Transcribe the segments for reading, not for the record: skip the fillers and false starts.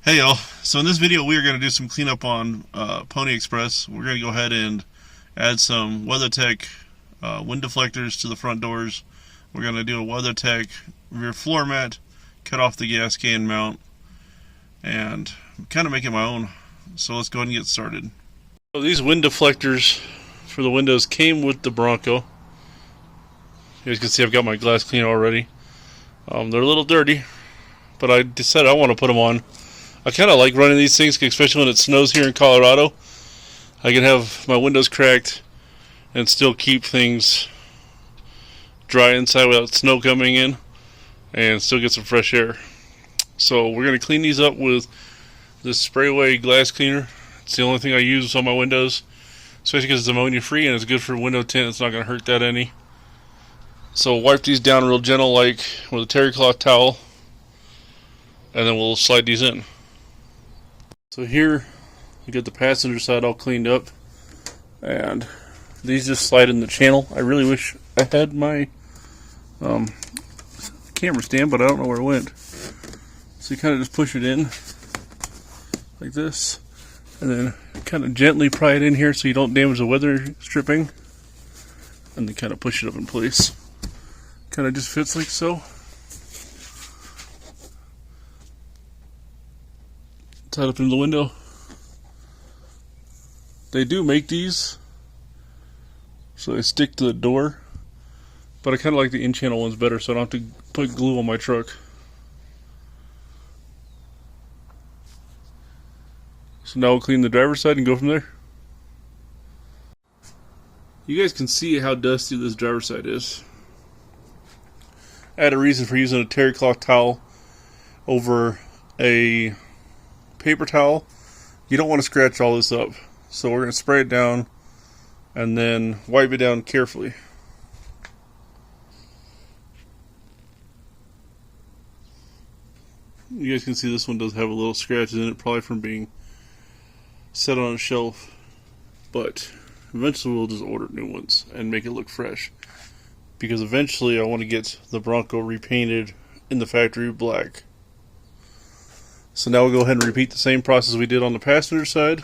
Hey y'all, so in this video we are going to do some cleanup on Pony Express. We're going to go ahead and add some WeatherTech wind deflectors to the front doors. We're going to do a WeatherTech rear floor mat, cut off the gas can mount, and kind of make it my own. So let's go ahead and get started. So these wind deflectors for the windows came with the Bronco. You guys can see I've got my glass cleaner already. They're a little dirty, but I decided I want to put them on. I kind of like running these things, especially when it snows here in Colorado. I can have my windows cracked and still keep things dry inside without snow coming in and still get some fresh air. So we're going to clean these up with this Sprayway glass cleaner. It's the only thing I use on my windows, especially because it's ammonia free and it's good for window tint. It's not going to hurt that any. So wipe these down real gentle, like with a terry cloth towel, and then we'll slide these in. So here we get the passenger side all cleaned up, and these just slide in the channel. I really wish I had my camera stand, but I don't know where it went. So you kind of just push it in like this, and then kind of gently pry it in here so you don't damage the weather stripping, and then kind of push it up in place. Kind of just fits like so. Tied up in the window. They do make these so they stick to the door, but I kind of like the in-channel ones better, so I don't have to put glue on my truck. So now we'll clean the driver's side and go from there. You guys can see how dusty this driver's side is. I had a reason for using a terry cloth towel over a paper towel. You don't want to scratch all this up, so we're going to spray it down and then wipe it down carefully. You guys can see this one does have a little scratches in it, probably from being set on a shelf, but eventually we'll just order new ones and make it look fresh, because eventually I want to get the Bronco repainted in the factory black. So now we'll go ahead and repeat the same process we did on the passenger side,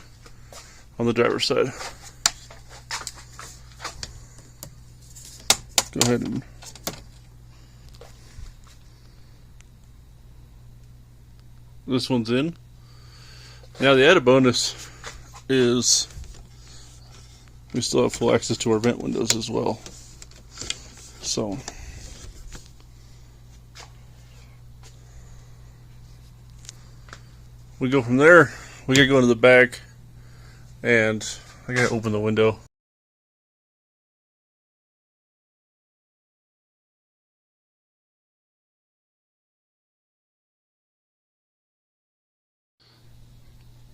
on the driver's side. Go ahead and this one's in. Now the added bonus is we still have full access to our vent windows as well. So we go from there. We gotta go into the back, and I gotta open the window.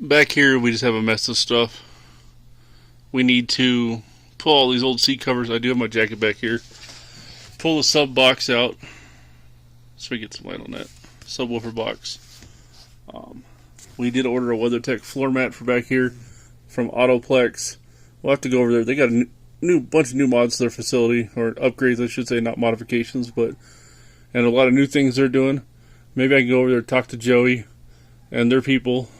Back here we just have a mess of stuff. We need to pull all these old seat covers. I do have my jacket back here. Pull the sub box out so we get some light on that subwoofer box. We did order a WeatherTech floor mat for back here from Autoplex. We'll have to go over there. They got a new bunch of new mods to their facility, or upgrades I should say, not modifications, but and a lot of new things they're doing. Maybe I can go over there and talk to Joey and their people,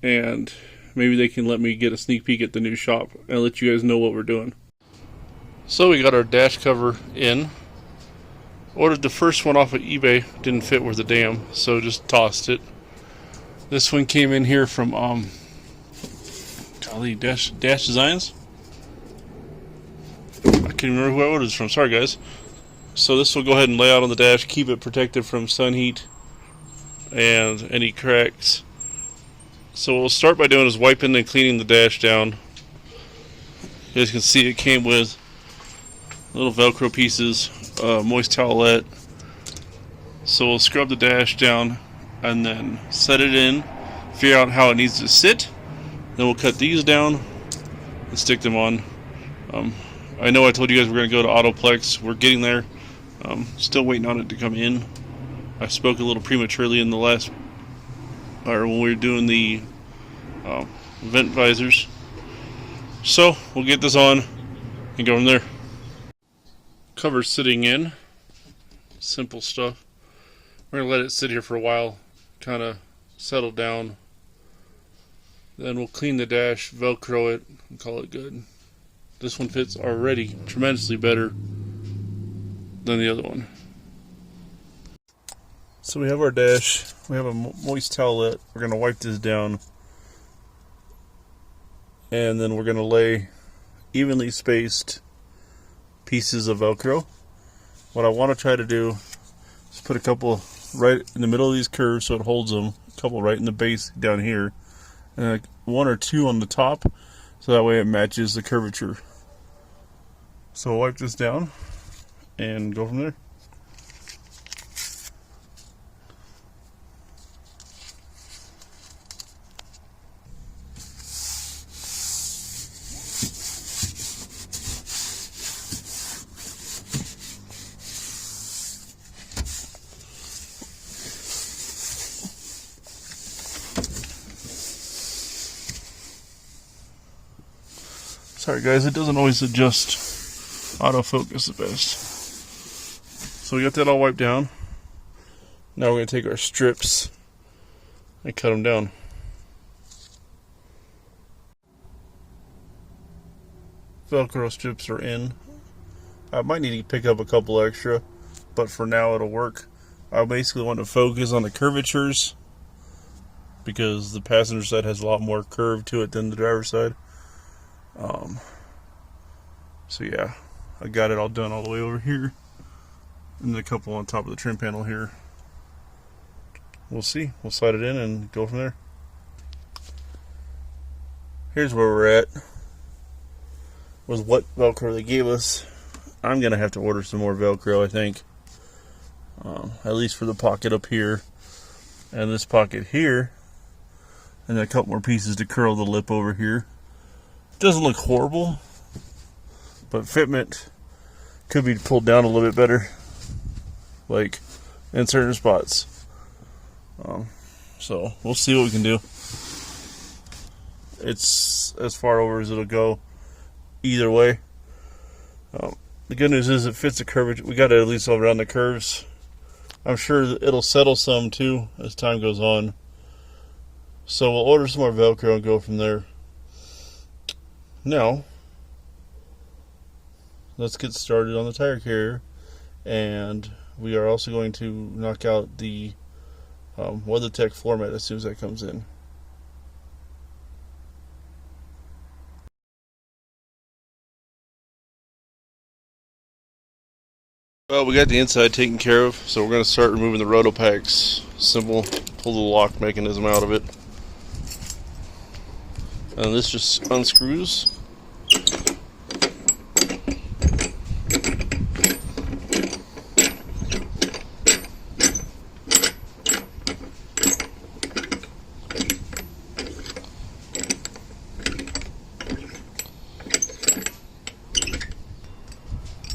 and maybe they can let me get a sneak peek at the new shop and let you guys know what we're doing. So we got our dash cover in. Ordered the first one off of eBay, didn't fit worth a damn, so just tossed it. This one came in here from Dash Designs. I can't remember who I ordered this from. Sorry guys. So this will go ahead and lay out on the dash, keep it protected from sun heat and any cracks. So what we'll start by doing is wiping and cleaning the dash down. You guys can see it came with little Velcro pieces, moist towelette. So we'll scrub the dash down and then set it in, figure out how it needs to sit. Then we'll cut these down and stick them on. I know I told you guys we're going to go to Autoplex. We're getting there. Still waiting on it to come in. I spoke a little prematurely in the last, or when we were doing the vent visors. So we'll get this on and go from there. Cover sitting in. Simple stuff. We're going to let it sit here for a while, kind of settle down, Then we'll clean the dash, Velcro it, and call it good. This one fits already tremendously better than the other one. So we have our dash. We have a moist towelette. We're going to wipe this down. And then we're going to lay evenly spaced pieces of Velcro. What I want to try to do is put a couple right in the middle of these curves so it holds them. A couple right in the base down here. And one or two on the top so that way it matches the curvature. So we'll wipe this down and go from there. Sorry guys, it doesn't always adjust autofocus the best. So we got that all wiped down. Now we're going to take our strips and cut them down. Velcro strips are in. I might need to pick up a couple extra, but for now it'll work. I basically want to focus on the curvatures because the passenger side has a lot more curve to it than the driver's side. So yeah, I got it all done all the way over here, and then a couple on top of the trim panel here. We'll see. We'll slide it in and go from there. Here's where we're at with what Velcro they gave us. I'm gonna have to order some more Velcro, I think, at least for the pocket up here and this pocket here, and then a couple more pieces to curl the lip over here. Doesn't look horrible, but fitment could be pulled down a little bit better, like in certain spots. So we'll see what we can do. It's as far over as it'll go either way. The good news is it fits the curvature. We got it at least all around the curves. I'm sure that it'll settle some too as time goes on. So we'll order some more Velcro and go from there. Now, let's get started on the tire carrier, and we are also going to knock out the WeatherTech floor mat as soon as that comes in. Well, we got the inside taken care of, so we're going to start removing the Rotopax symbol, pull the lock mechanism out of it. And this just unscrews.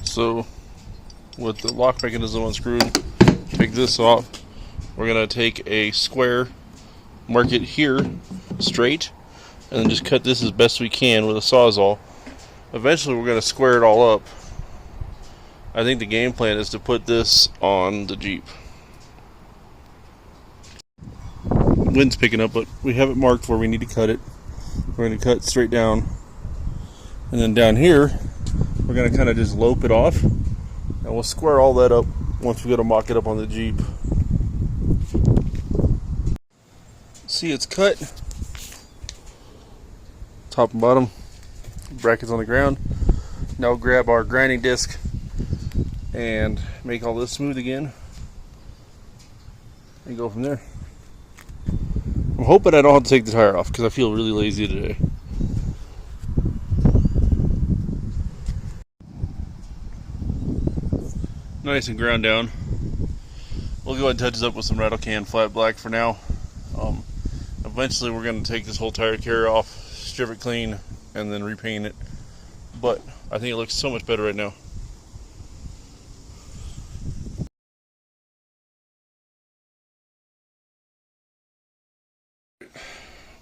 So, with the lock mechanism unscrewed, take this off. We're going to take a square, mark it here straight, and then just cut this as best we can with a Sawzall. Eventually we're going to square it all up. I think the game plan is to put this on the Jeep. Wind's picking up, but we have it marked where we need to cut it. We're going to cut straight down, and then down here we're going to kind of just lope it off, and we'll square all that up once we go to mock it up on the Jeep. See, it's cut top and bottom, brackets on the ground. Now we'll grab our grinding disc and make all this smooth again and go from there. I'm hoping I don't have to take the tire off because I feel really lazy today. Nice and ground down. We'll go ahead and touch this up with some rattle can flat black for now. Eventually we're going to take this whole tire carrier off, strip it clean, and then repaint it. But I think it looks so much better right now.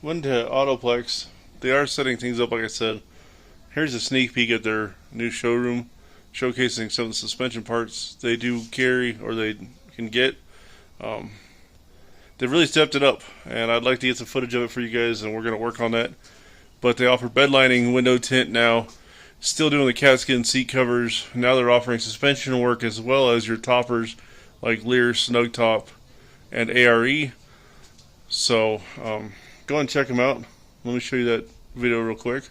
Went to Autoplex. They are setting things up like I said. Here's a sneak peek at their new showroom, showcasing some of the suspension parts they do carry or they can get. they've really stepped it up, and I'd like to get some footage of it for you guys, and we're going to work on that. But they offer bed lining, window tint now, still doing the cat skin seat covers. Now they're offering suspension work as well as your toppers like Lear, Snug Top, and ARE. So go and check them out. Let me show you that video real quick.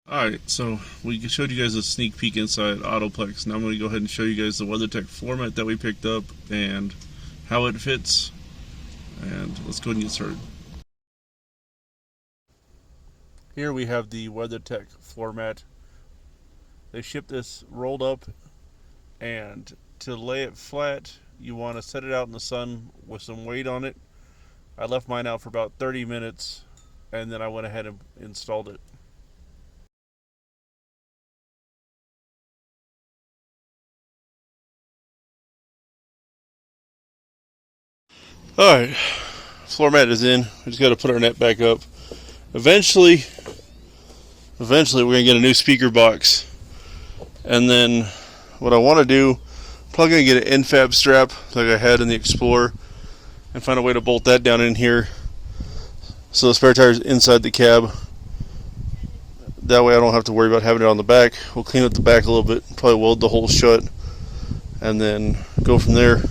Alright, so we showed you guys a sneak peek inside Autoplex. Now I'm going to go ahead and show you guys the WeatherTech floor mat that we picked up and how it fits. And let's go ahead and get started. Here we have the WeatherTech floor mat. They ship this rolled up, and to lay it flat, you want to set it out in the sun with some weight on it. I left mine out for about 30 minutes, and then I went ahead and installed it. Alright, floor mat is in. We just got to put our net back up. Eventually we're going to get a new speaker box. And then what I want to do, I'm probably going to get an infab strap like I had in the Explorer and find a way to bolt that down in here so the spare tire is inside the cab. That way I don't have to worry about having it on the back. We'll clean up the back a little bit, probably weld the hole shut, and then go from there.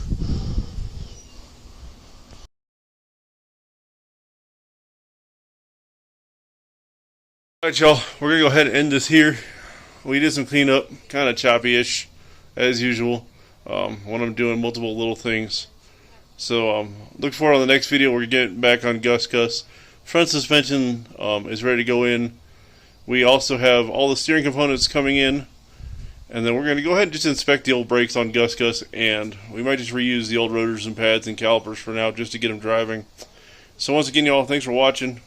Alright y'all, we're going to go ahead and end this here. We did some cleanup, kind of choppy-ish, as usual, when I'm doing multiple little things. So look forward on the next video. We're getting back on Gus. Front suspension is ready to go in. We also have all the steering components coming in. And then we're going to go ahead and just inspect the old brakes on Gus, and we might just reuse the old rotors and pads and calipers for now just to get them driving. So once again, y'all, thanks for watching.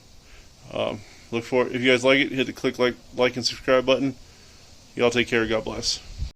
Look for it. If you guys like it, hit the click like and subscribe button. Y'all take care. God bless.